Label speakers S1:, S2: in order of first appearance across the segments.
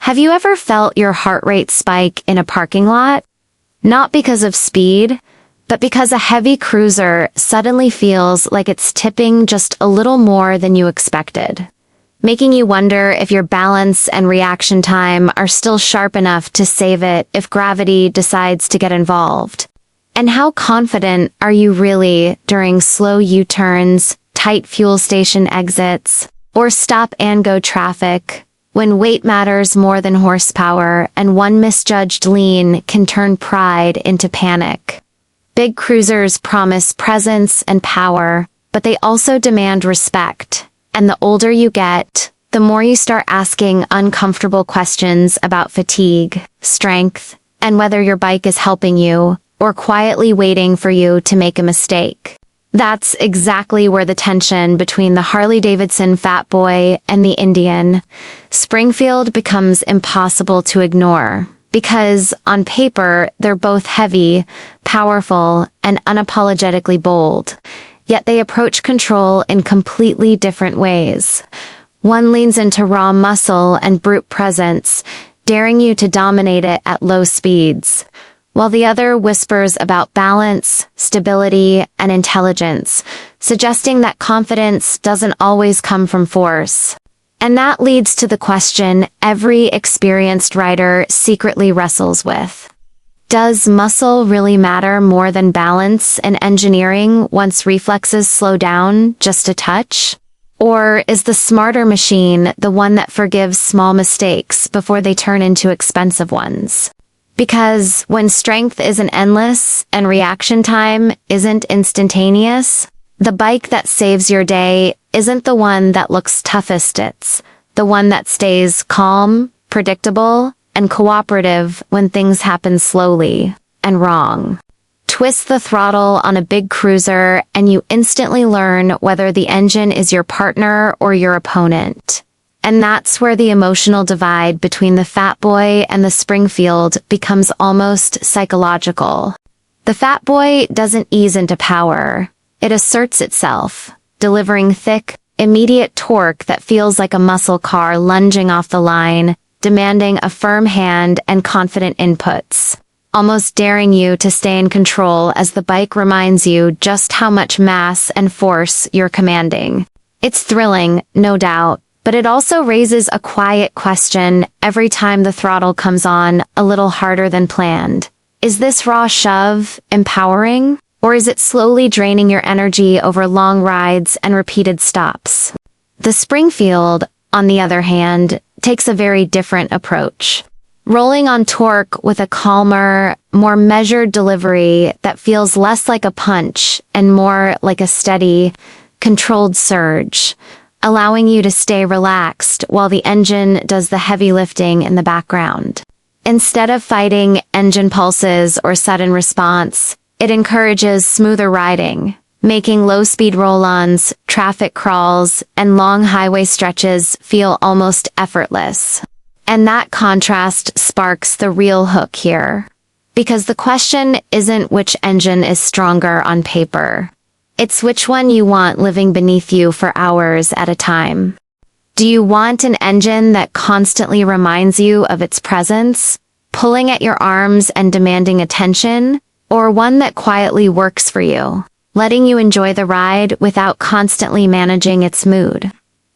S1: Have you ever felt your heart rate spike in a parking lot? Not because of speed, but because a heavy cruiser suddenly feels like it's tipping just a little more than you expected, making you wonder if your balance and reaction time are still sharp enough to save it if gravity decides to get involved. And how confident are you really during slow U-turns, tight fuel station exits, or stop-and-go traffic, when weight matters more than horsepower and one misjudged lean can turn pride into panic? Big cruisers promise presence and power, but they also demand respect. And the older you get, the more you start asking uncomfortable questions about fatigue, strength, and whether your bike is helping you or quietly waiting for you to make a mistake. That's exactly where the tension between the Harley Davidson Fat Boy and the Indian Springfield becomes impossible to ignore, because on paper they're both heavy, powerful, and unapologetically bold, yet they approach control in completely different ways. One leans into raw muscle and brute presence, daring you to dominate it at low speeds, while the other whispers about balance, stability, and intelligence, suggesting that confidence doesn't always come from force. And that leads to the question every experienced rider secretly wrestles with. Does muscle really matter more than balance in engineering once reflexes slow down just a touch? Or is the smarter machine the one that forgives small mistakes before they turn into expensive ones? Because when strength isn't endless and reaction time isn't instantaneous, the bike that saves your day isn't the one that looks toughest, it's the one that stays calm, predictable, and cooperative when things happen slowly and wrong. Twist the throttle on a big cruiser and you instantly learn whether the engine is your partner or your opponent. And that's where the emotional divide between the Fat Boy and the Springfield becomes almost psychological. The Fat Boy doesn't ease into power. It asserts itself, delivering thick, immediate torque that feels like a muscle car lunging off the line, demanding a firm hand and confident inputs, almost daring you to stay in control as the bike reminds you just how much mass and force you're commanding. It's thrilling, no doubt, but it also raises a quiet question every time the throttle comes on a little harder than planned. Is this raw shove empowering, or is it slowly draining your energy over long rides and repeated stops? The Springfield, on the other hand, takes a very different approach, rolling on torque with a calmer, more measured delivery that feels less like a punch and more like a steady, controlled surge, allowing you to stay relaxed while the engine does the heavy lifting in the background. Instead of fighting engine pulses or sudden response, it encourages smoother riding, making low-speed roll-ons, traffic crawls, and long highway stretches feel almost effortless. And that contrast sparks the real hook here. Because the question isn't which engine is stronger on paper. It's which one you want living beneath you for hours at a time. Do you want an engine that constantly reminds you of its presence, pulling at your arms and demanding attention, or one that quietly works for you, letting you enjoy the ride without constantly managing its mood?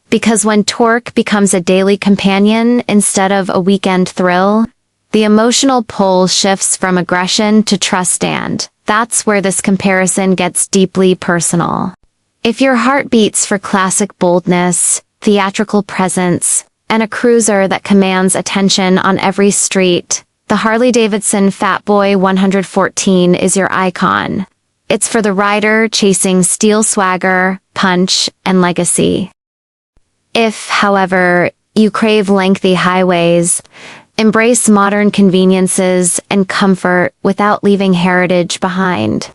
S1: Because when torque becomes a daily companion instead of a weekend thrill, the emotional pull shifts from aggression to trust, and that's where this comparison gets deeply personal. If your heart beats for classic boldness, theatrical presence, and a cruiser that commands attention on every street, the Harley Davidson Fat Boy 114 is your icon. It's for the rider chasing steel swagger, punch, and legacy. If, however, you crave lengthy highways, embrace modern conveniences and comfort without leaving heritage behind,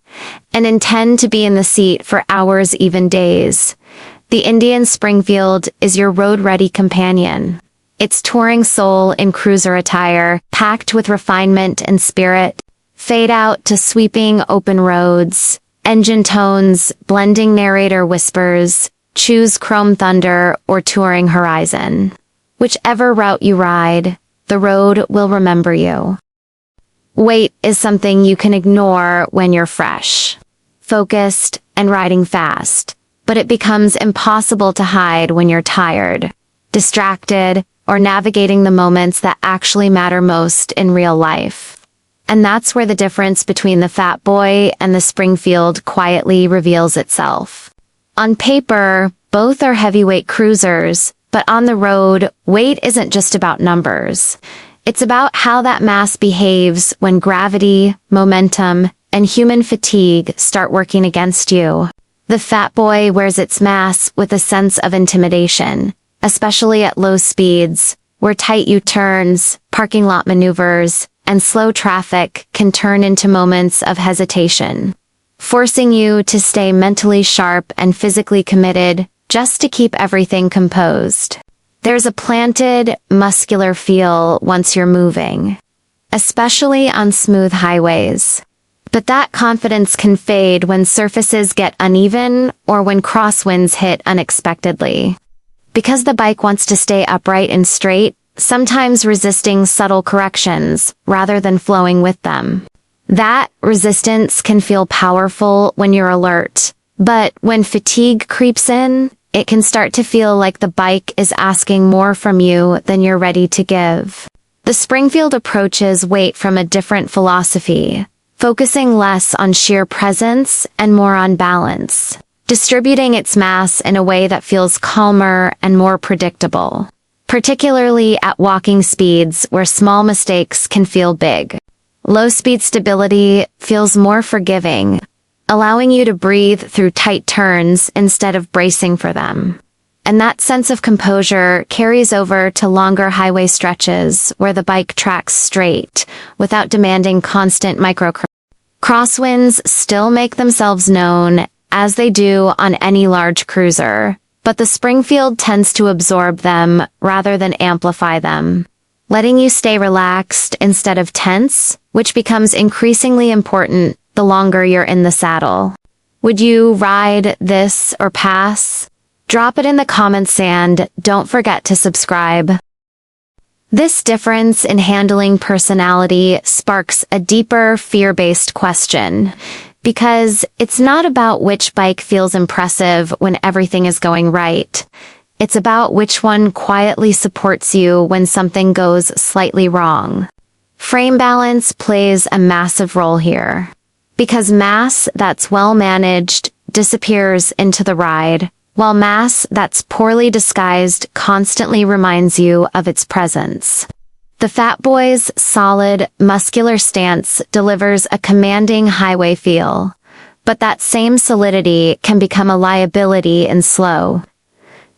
S1: and intend to be in the seat for hours, even days, the Indian Springfield is your road-ready companion. Its touring soul in cruiser attire, packed with refinement and spirit, fade out to sweeping open roads, engine tones, blending narrator whispers, choose Chrome Thunder or Touring Horizon. Whichever route you ride, the road will remember you. Weight is something you can ignore when you're fresh, focused, and riding fast, but it becomes impossible to hide when you're tired, distracted, or navigating the moments that actually matter most in real life. And that's where the difference between the Fat Boy and the Springfield quietly reveals itself. On paper, both are heavyweight cruisers, but on the road, weight isn't just about numbers. It's about how that mass behaves when gravity, momentum, and human fatigue start working against you. The Fat Boy wears its mass with a sense of intimidation, especially at low speeds, where tight U-turns, parking lot maneuvers, and slow traffic can turn into moments of hesitation, forcing you to stay mentally sharp and physically committed just to keep everything composed. There's a planted, muscular feel once you're moving, especially on smooth highways. But that confidence can fade when surfaces get uneven or when crosswinds hit unexpectedly. Because the bike wants to stay upright and straight, sometimes resisting subtle corrections rather than flowing with them. That resistance can feel powerful when you're alert, but when fatigue creeps in, it can start to feel like the bike is asking more from you than you're ready to give. The Springfield approaches weight from a different philosophy, focusing less on sheer presence and more on balance, distributing its mass in a way that feels calmer and more predictable, particularly at walking speeds where small mistakes can feel big. Low-speed stability feels more forgiving, allowing you to breathe through tight turns instead of bracing for them. And that sense of composure carries over to longer highway stretches where the bike tracks straight without demanding constant crosswinds still make themselves known, as they do on any large cruiser, but the Springfield tends to absorb them rather than amplify them, letting you stay relaxed instead of tense, which becomes increasingly important the longer you're in the saddle. Would you ride this or pass? Drop it in the comments and don't forget to subscribe. This difference in handling personality sparks a deeper fear-based question, because it's not about which bike feels impressive when everything is going right. It's about which one quietly supports you when something goes slightly wrong. Frame balance plays a massive role here, because mass that's well managed disappears into the ride, while mass that's poorly disguised constantly reminds you of its presence. The Fat Boy's solid, muscular stance delivers a commanding highway feel, but that same solidity can become a liability in slow,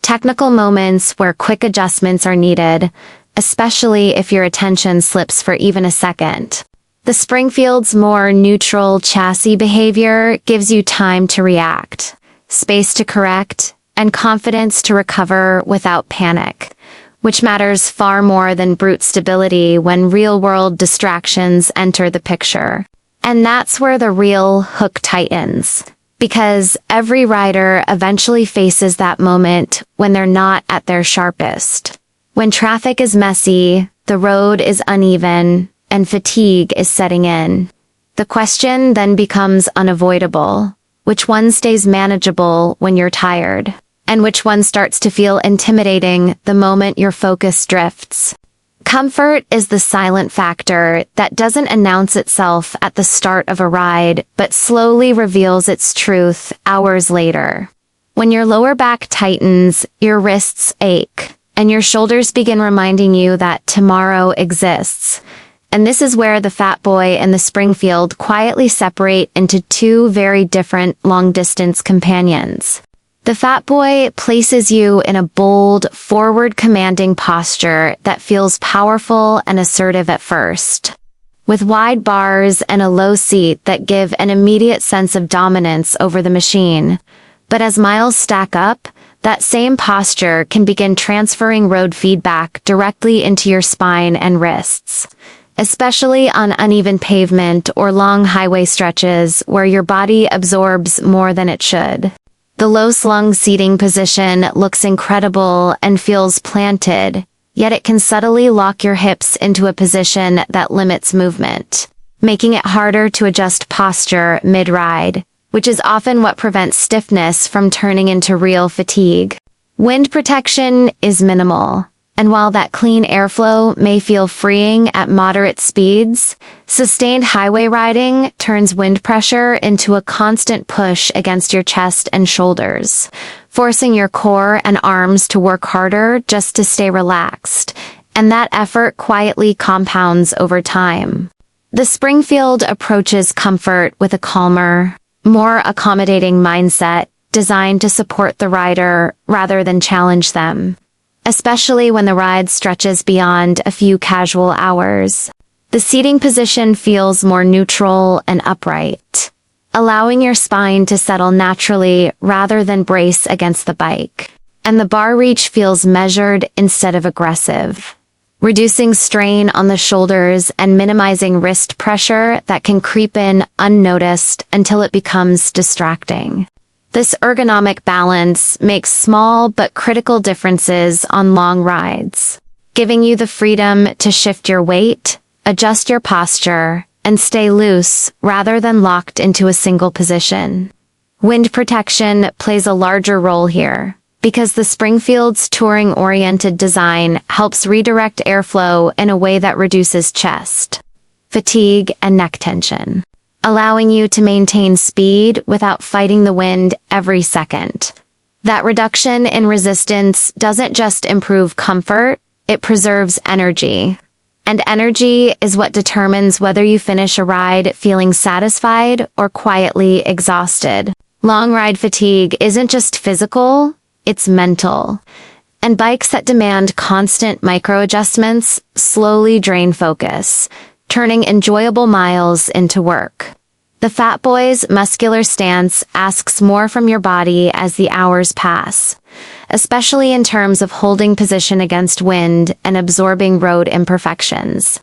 S1: technical moments where quick adjustments are needed, especially if your attention slips for even a second. The Springfield's more neutral chassis behavior gives you time to react, space to correct, and confidence to recover without panic, which matters far more than brute stability when real-world distractions enter the picture. And that's where the real hook tightens, because every rider eventually faces that moment when they're not at their sharpest. When traffic is messy, the road is uneven, and fatigue is setting in. The question then becomes unavoidable. Which one stays manageable when you're tired? And which one starts to feel intimidating the moment your focus drifts? Comfort is the silent factor that doesn't announce itself at the start of a ride, but slowly reveals its truth hours later. When your lower back tightens, your wrists ache, and your shoulders begin reminding you that tomorrow exists. And this is where the Fat Boy and the Springfield quietly separate into two very different long-distance companions. The Fat Boy places you in a bold, forward-commanding posture that feels powerful and assertive at first, with wide bars and a low seat that give an immediate sense of dominance over the machine. But as miles stack up, that same posture can begin transferring road feedback directly into your spine and wrists, especially on uneven pavement or long highway stretches where your body absorbs more than it should. The low-slung seating position looks incredible and feels planted, yet it can subtly lock your hips into a position that limits movement, making it harder to adjust posture mid-ride, which is often what prevents stiffness from turning into real fatigue. Wind protection is minimal, and while that clean airflow may feel freeing at moderate speeds, sustained highway riding turns wind pressure into a constant push against your chest and shoulders, forcing your core and arms to work harder just to stay relaxed, and that effort quietly compounds over time. The Springfield approaches comfort with a calmer, more accommodating mindset designed to support the rider rather than challenge them, especially when the ride stretches beyond a few casual hours. The seating position feels more neutral and upright, allowing your spine to settle naturally rather than brace against the bike. And the bar reach feels measured instead of aggressive, reducing strain on the shoulders and minimizing wrist pressure that can creep in unnoticed until it becomes distracting. This ergonomic balance makes small but critical differences on long rides, giving you the freedom to shift your weight, adjust your posture, and stay loose rather than locked into a single position. Wind protection plays a larger role here, because the Springfield's touring-oriented design helps redirect airflow in a way that reduces chest, fatigue, and neck tension, allowing you to maintain speed without fighting the wind every second. That reduction in resistance doesn't just improve comfort, it preserves energy. And energy is what determines whether you finish a ride feeling satisfied or quietly exhausted. Long ride fatigue isn't just physical, it's mental. And bikes that demand constant micro-adjustments slowly drain focus, turning enjoyable miles into work. The Fat Boy's muscular stance asks more from your body as the hours pass, especially in terms of holding position against wind and absorbing road imperfections.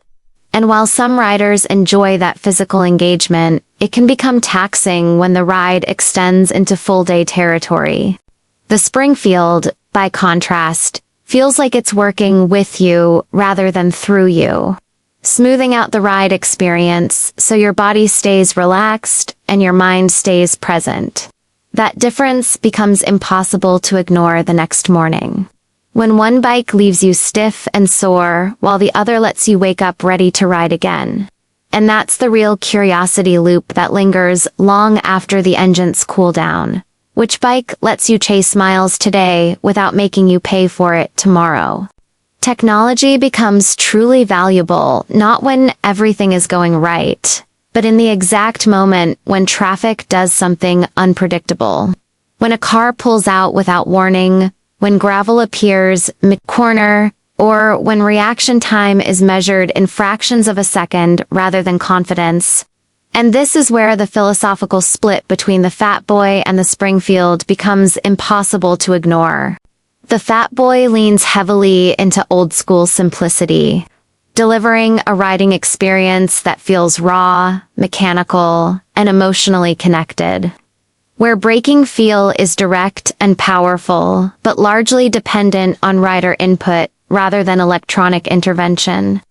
S1: And while some riders enjoy that physical engagement, it can become taxing when the ride extends into full-day territory. The Springfield, by contrast, feels like it's working with you rather than through you, smoothing out the ride experience so your body stays relaxed and your mind stays present. That difference becomes impossible to ignore the next morning, when one bike leaves you stiff and sore while the other lets you wake up ready to ride again. And that's the real curiosity loop that lingers long after the engines cool down. Which bike lets you chase miles today without making you pay for it tomorrow? Technology becomes truly valuable not when everything is going right, but in the exact moment when traffic does something unpredictable. When a car pulls out without warning, when gravel appears mid-corner, or when reaction time is measured in fractions of a second rather than confidence. And this is where the philosophical split between the Fat Boy and the Springfield becomes impossible to ignore. The Fat Boy leans heavily into old-school simplicity, delivering a riding experience that feels raw, mechanical, and emotionally connected, where braking feel is direct and powerful, but largely dependent on rider input rather than electronic intervention.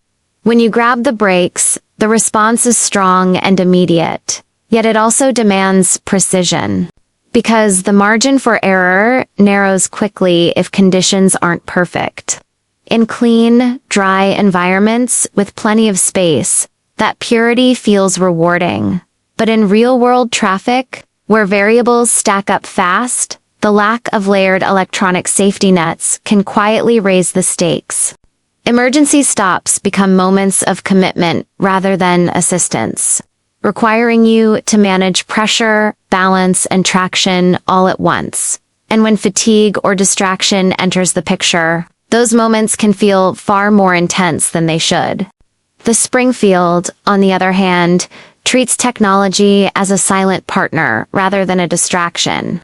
S1: When you grab the brakes, the response is strong and immediate, yet it also demands precision, because the margin for error narrows quickly if conditions aren't perfect. In clean, dry environments with plenty of space, that purity feels rewarding. But in real-world traffic, where variables stack up fast, the lack of layered electronic safety nets can quietly raise the stakes. Emergency stops become moments of commitment rather than assistance, requiring you to manage pressure, balance, and traction all at once. And when fatigue or distraction enters the picture, those moments can feel far more intense than they should. The Springfield, on the other hand, treats technology as a silent partner rather than a distraction,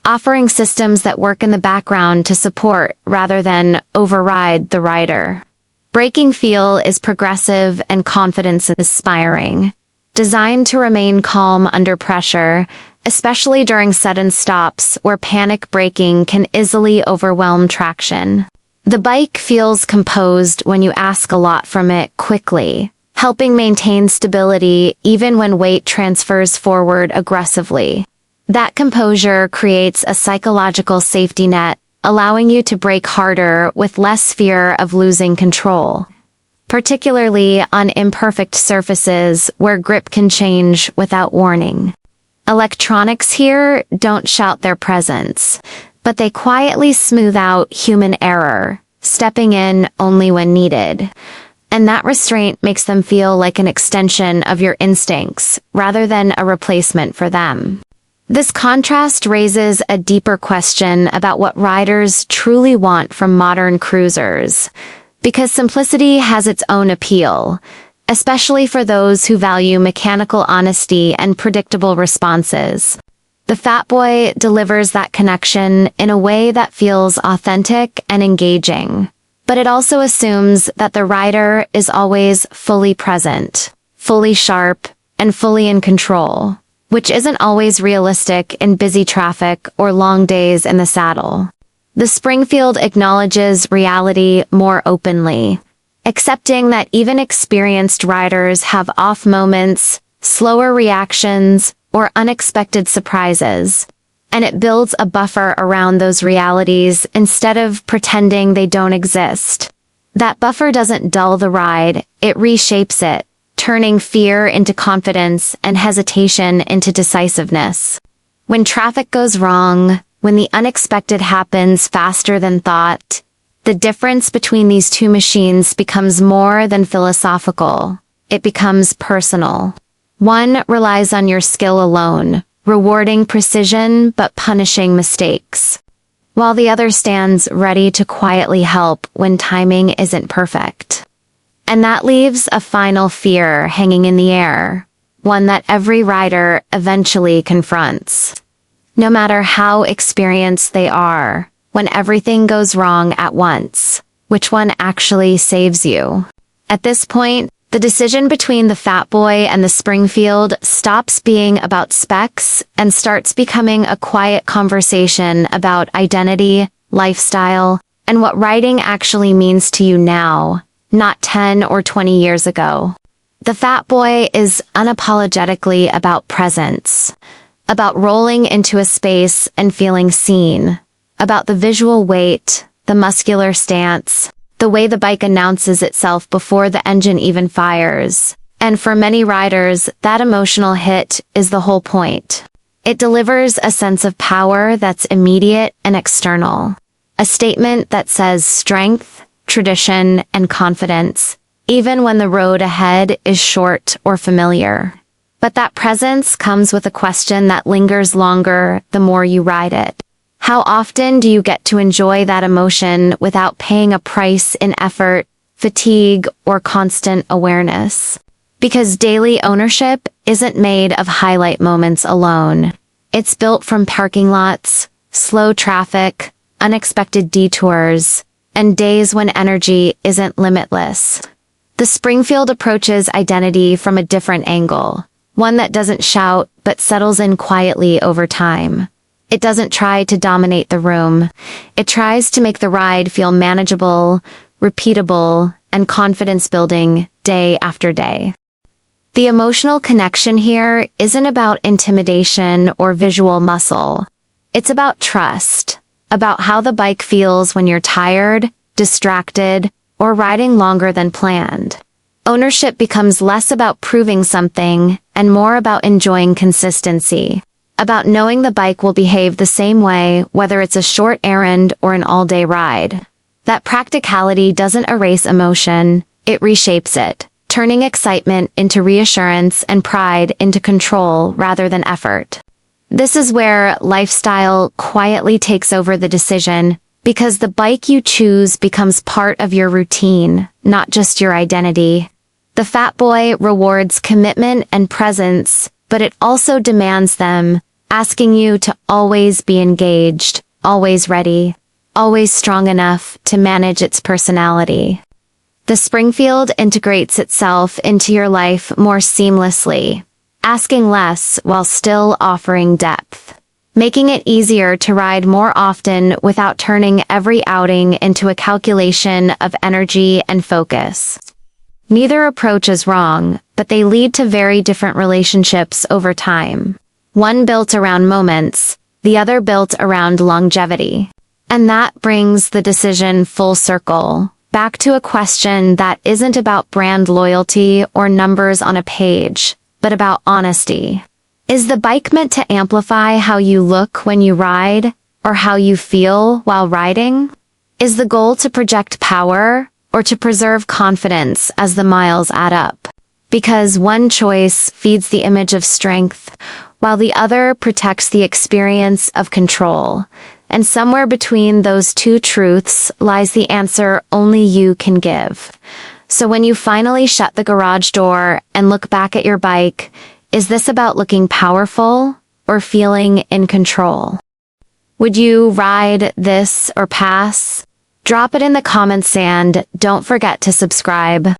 S1: offering systems that work in the background to support rather than override the rider. Braking feel is progressive and confidence-inspiring, designed to remain calm under pressure, especially during sudden stops where panic braking can easily overwhelm traction. The bike feels composed when you ask a lot from it quickly, helping maintain stability even when weight transfers forward aggressively. That composure creates a psychological safety net, allowing you to brake harder with less fear of losing control, particularly on imperfect surfaces where grip can change without warning. Electronics here don't shout their presence, but they quietly smooth out human error, stepping in only when needed. And that restraint makes them feel like an extension of your instincts, rather than a replacement for them. This contrast raises a deeper question about what riders truly want from modern cruisers, because simplicity has its own appeal, especially for those who value mechanical honesty and predictable responses. The Fat Boy delivers that connection in a way that feels authentic and engaging, but it also assumes that the rider is always fully present, fully sharp, and fully in control, which isn't always realistic in busy traffic or long days in the saddle. The Springfield acknowledges reality more openly, accepting that even experienced riders have off moments, slower reactions, or unexpected surprises, and it builds a buffer around those realities instead of pretending they don't exist. That buffer doesn't dull the ride, it reshapes it, turning fear into confidence and hesitation into decisiveness. When traffic goes wrong, when the unexpected happens faster than thought, the difference between these two machines becomes more than philosophical. It becomes personal. One relies on your skill alone, rewarding precision but punishing mistakes, while the other stands ready to quietly help when timing isn't perfect. And that leaves a final fear hanging in the air, one that every rider eventually confronts. No matter how experienced they are, when everything goes wrong at once, which one actually saves you? At this point, the decision between the Fat Boy and the Springfield stops being about specs and starts becoming a quiet conversation about identity, lifestyle, and what riding actually means to you now, not 10 or 20 years ago. The Fat Boy is unapologetically about presence, about rolling into a space and feeling seen, about the visual weight, the muscular stance, the way the bike announces itself before the engine even fires. And for many riders, that emotional hit is the whole point. It delivers a sense of power that's immediate and external. A statement that says strength, tradition, and confidence, even when the road ahead is short or familiar. But that presence comes with a question that lingers longer the more you ride it. How often do you get to enjoy that emotion without paying a price in effort, fatigue, or constant awareness? Because daily ownership isn't made of highlight moments alone. It's built from parking lots, slow traffic, unexpected detours, and days when energy isn't limitless. The Springfield approaches identity from a different angle, one that doesn't shout but settles in quietly over time. It doesn't try to dominate the room. It tries to make the ride feel manageable, repeatable, and confidence-building day after day. The emotional connection here isn't about intimidation or visual muscle. It's about trust, about how the bike feels when you're tired, distracted, or riding longer than planned. Ownership becomes less about proving something and more about enjoying consistency. About knowing the bike will behave the same way whether it's a short errand or an all-day ride. That practicality doesn't erase emotion, it reshapes it, turning excitement into reassurance and pride into control rather than effort. This is where lifestyle quietly takes over the decision, because the bike you choose becomes part of your routine, not just your identity. The Fat Boy rewards commitment and presence, but it also demands them, asking you to always be engaged, always ready, always strong enough to manage its personality. The Springfield integrates itself into your life more seamlessly, asking less while still offering depth. making it easier to ride more often without turning every outing into a calculation of energy and focus. Neither approach is wrong, but they lead to very different relationships over time. One built around moments, the other built around longevity. And that brings the decision full circle, back to a question that isn't about brand loyalty or numbers on a page, but about honesty. Is the bike meant to amplify how you look when you ride, or how you feel while riding? Is the goal to project power, or to preserve confidence as the miles add up? Because one choice feeds the image of strength, while the other protects the experience of control. And somewhere between those two truths lies the answer only you can give. So when you finally shut the garage door and look back at your bike, is this about looking powerful or feeling in control? Would you ride this or pass? Drop it in the comments and don't forget to subscribe.